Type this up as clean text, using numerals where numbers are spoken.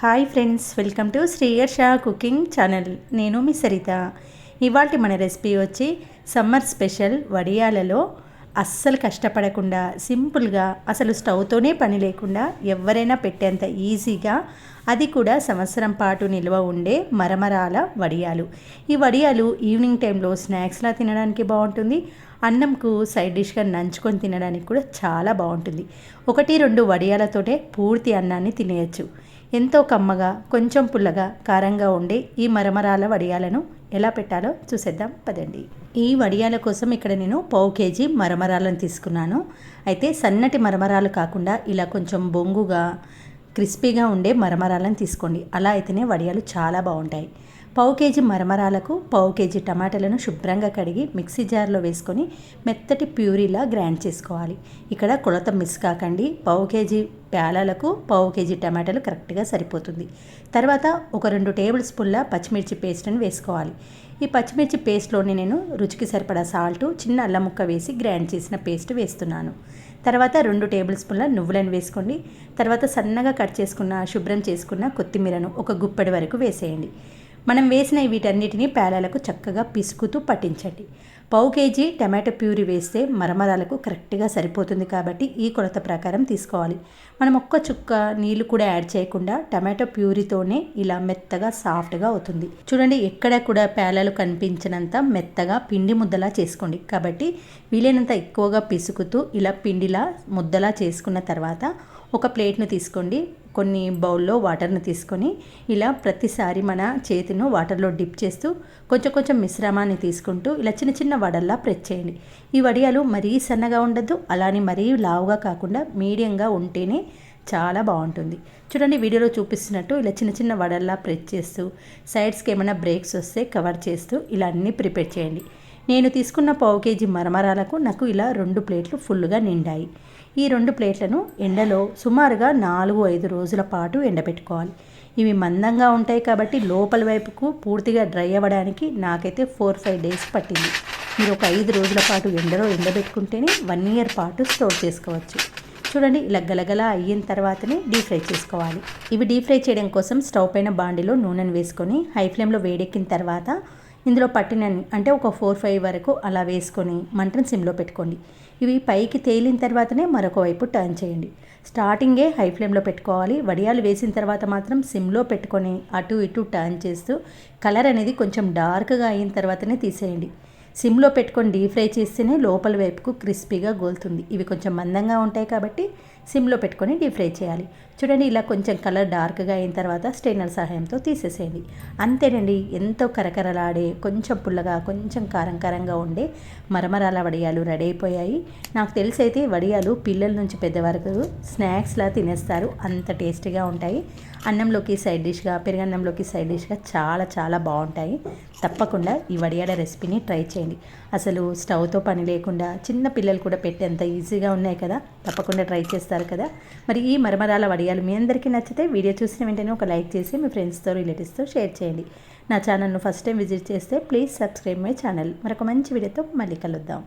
Hi friends, welcome to Sriyarsha cooking channel. నేను మీ సరిత. ఇవాళ మన రెసిపీ వచ్చి సమ్మర్ స్పెషల్ వడియాలలో అస్సలు కష్టపడకుండా సింపుల్గా అసలు స్టవ్తోనే పని లేకుండా ఎవరైనా పెట్టేంత ఈజీగా, అది కూడా సంవత్సరం పాటు నిల్వ ఉండే మరమరాల వడియాలు. ఈ వడియాలు ఈవినింగ్ టైంలో స్నాక్స్లా తినడానికి బాగుంటుంది, అన్నంకు సైడ్ డిష్గా నంచుకొని తినడానికి కూడా చాలా బాగుంటుంది. 1-2 వడియాలతోటే పూర్తి అన్నాన్ని తినేయచ్చు. ఎంతో కమ్మగా, కొంచెం పుల్లగా, కారంగా ఉండే ఈ మరమరాల వడియాలను ఎలా పెట్టాలో చూసేద్దాం పదండి. ఈ వడియాల కోసం ఇక్కడ నేను 1/2 కేజీ మరమరాలను తీసుకున్నాను. అయితే సన్నటి మరమరాలు కాకుండా ఇలా కొంచెం బొంగుగా, క్రిస్పీగా ఉండే మరమరాలను తీసుకోండి. అలా అయితేనే వడియాలు చాలా బాగుంటాయి. 1/2 కేజీ మరమరాలకు 1/2 కేజీ టమాటాలను శుభ్రంగా కడిగి మిక్సీ జార్లో వేసుకొని మెత్తటి ప్యూరీలా గ్రైండ్ చేసుకోవాలి. ఇక్కడ కొలత మిస్ కాకండి. 1/2 కేజీ ప్యాలాలకు 1/2 కేజీ టమాటాలు కరెక్ట్గా సరిపోతుంది. తర్వాత ఒక 2 టేబుల్ స్పూన్ల పచ్చిమిర్చి పేస్ట్ని వేసుకోవాలి. ఈ పచ్చిమిర్చి పేస్ట్లోని నేను రుచికి సరిపడా సాల్టు, చిన్న అల్లం ముక్క వేసి గ్రైండ్ చేసిన పేస్ట్ వేస్తున్నాను. తర్వాత 2 టేబుల్ స్పూన్ల నువ్వులను వేసుకోండి. తర్వాత సన్నగా కట్ చేసుకున్న, శుభ్రం చేసుకున్న కొత్తిమీరను ఒక గుప్పెడి వరకు వేసేయండి. మనం వేసిన వీటన్నిటిని పేలాలకు చక్కగా పిసుకుతూ పట్టించండి. 1/2 కేజీ టమాటో ప్యూరీ వేస్తే మరమరాలకు కరెక్ట్గా సరిపోతుంది కాబట్టి ఈ కొలత ప్రకారం తీసుకోవాలి. మనం ఒక్క చుక్క నీళ్ళు కూడా యాడ్ చేయకుండా టమాటో ప్యూరీతోనే ఇలా మెత్తగా సాఫ్ట్గా అవుతుంది. చూడండి, ఎక్కడ కూడా పేలాలు కనిపించినంత మెత్తగా పిండి ముద్దలా చేసుకోండి. కాబట్టి వీలైనంత ఎక్కువగా పిసుకుతూ ఇలా పిండిలా ముద్దలా చేసుకున్న తర్వాత ఒక ప్లేట్ను తీసుకోండి. కొన్ని బౌల్లో వాటర్ని తీసుకొని ఇలా ప్రతిసారి మన చేతిను వాటర్లో డిప్ చేస్తూ కొంచెం కొంచెం మిశ్రమాన్ని తీసుకుంటూ ఇలా చిన్న చిన్న వడల్లా ప్రెస్ చేయండి. ఈ వడియాలు మరీ సన్నగా ఉండద్దు, అలానే మరీ లావుగా కాకుండా మీడియంగా ఉంటేనే చాలా బాగుంటుంది. చూడండి, వీడియోలో చూపిస్తున్నట్టు ఇలా చిన్న చిన్న వడల్లా ప్రెస్ చేస్తూ సైడ్స్కి ఏమైనా బ్రేక్స్ వస్తే కవర్ చేస్తూ ఇలా అన్నీ ప్రిపేర్ చేయండి. నేను తీసుకున్న 1/2 కేజీ మరమరాలకు నాకు ఇలా 2 ప్లేట్లు ఫుల్గా నిండాయి. ఈ 2 ప్లేట్లను ఎండలో సుమారుగా 4-5 రోజుల పాటు ఎండబెట్టుకోవాలి. ఇవి మందంగా ఉంటాయి కాబట్టి లోపల వైపుకు పూర్తిగా డ్రై అవ్వడానికి నాకైతే 4-5 డేస్ పట్టింది. మీరు ఒక 5 రోజుల పాటు ఎండలో ఎండబెట్టుకుంటేనే 1 ఇయర్ పాటు స్టోర్ చేసుకోవచ్చు. చూడండి, ఇలా గలగల అయిన తర్వాతనే డీప్ ఫ్రై చేసుకోవాలి. ఇవి డీప్ ఫ్రై చేయడం కోసం స్టవ్ పైన బాండిలో నూనెను వేసుకొని హై ఫ్లేమ్లో వేడెక్కిన తర్వాత ఇందులో పట్టినన్ని అంటే ఒక 4-5 వరకు అలా వేసుకొని మంటను సిమ్లో పెట్టుకోండి. ఇవి పైకి తేలిన తర్వాతనే మరొక వైపు టర్న్ చేయండి. స్టార్టింగే హై ఫ్లేమ్లో పెట్టుకోవాలి. వడియాలు వేసిన తర్వాత మాత్రం సిమ్లో పెట్టుకొని అటు ఇటు టర్న్ చేస్తూ కలర్ అనేది కొంచెం డార్క్గా అయిన తర్వాతనే తీసేయండి. సిమ్లో పెట్టుకొని డీప్ ఫ్రై చేస్తేనే లోపల వైపుకు క్రిస్పీగా గోలుతుంది. ఇవి కొంచెం మందంగా ఉంటాయి కాబట్టి సిమ్లో పెట్టుకొని డీప్ ఫ్రై చేయాలి. చూడండి, ఇలా కొంచెం కలర్ డార్క్గా అయిన తర్వాత స్ట్రైనర్ సహాయంతో తీసేసేయండి. అంతేనండి, ఎంతో కరకరలాడే, కొంచెం పుల్లగా, కొంచెం కారం కారంగా ఉండే మరమరాల వడియాలు రెడీ అయిపోయాయి. నాకు తెలిసైతే వడియాలు పిల్లల నుంచి పెద్ద వరకు స్నాక్స్లా తినేస్తారు, అంత టేస్టీగా ఉంటాయి. అన్నంలోకి సైడ్ డిష్గా, పెరుగన్నంలోకి సైడ్ డిష్గా చాలా చాలా బాగుంటాయి. తప్పకుండా ఈ వడియాల రెసిపీని ట్రై చేయండి. అసలు స్టవ్తో పని లేకుండా చిన్న పిల్లలు కూడా పెట్టేంత ఈజీగా ఉన్నాయి కదా, తప్పకుండా ట్రై చేస్తారు కదా. మరి ఈ మరమరాల వడియాలు మీ అందరికీ నచ్చితే వీడియో చూసిన వెంటనే ఒక లైక్ చేసి మీ ఫ్రెండ్స్తో, రిలేటివ్స్తో షేర్ చేయండి. నా ఛానల్ను ఫస్ట్ టైం విజిట్ చేస్తే ప్లీజ్ సబ్స్క్రైబ్ మై ఛానల్. మరొక మంచి వీడియోతో మళ్ళీ కలుద్దాం.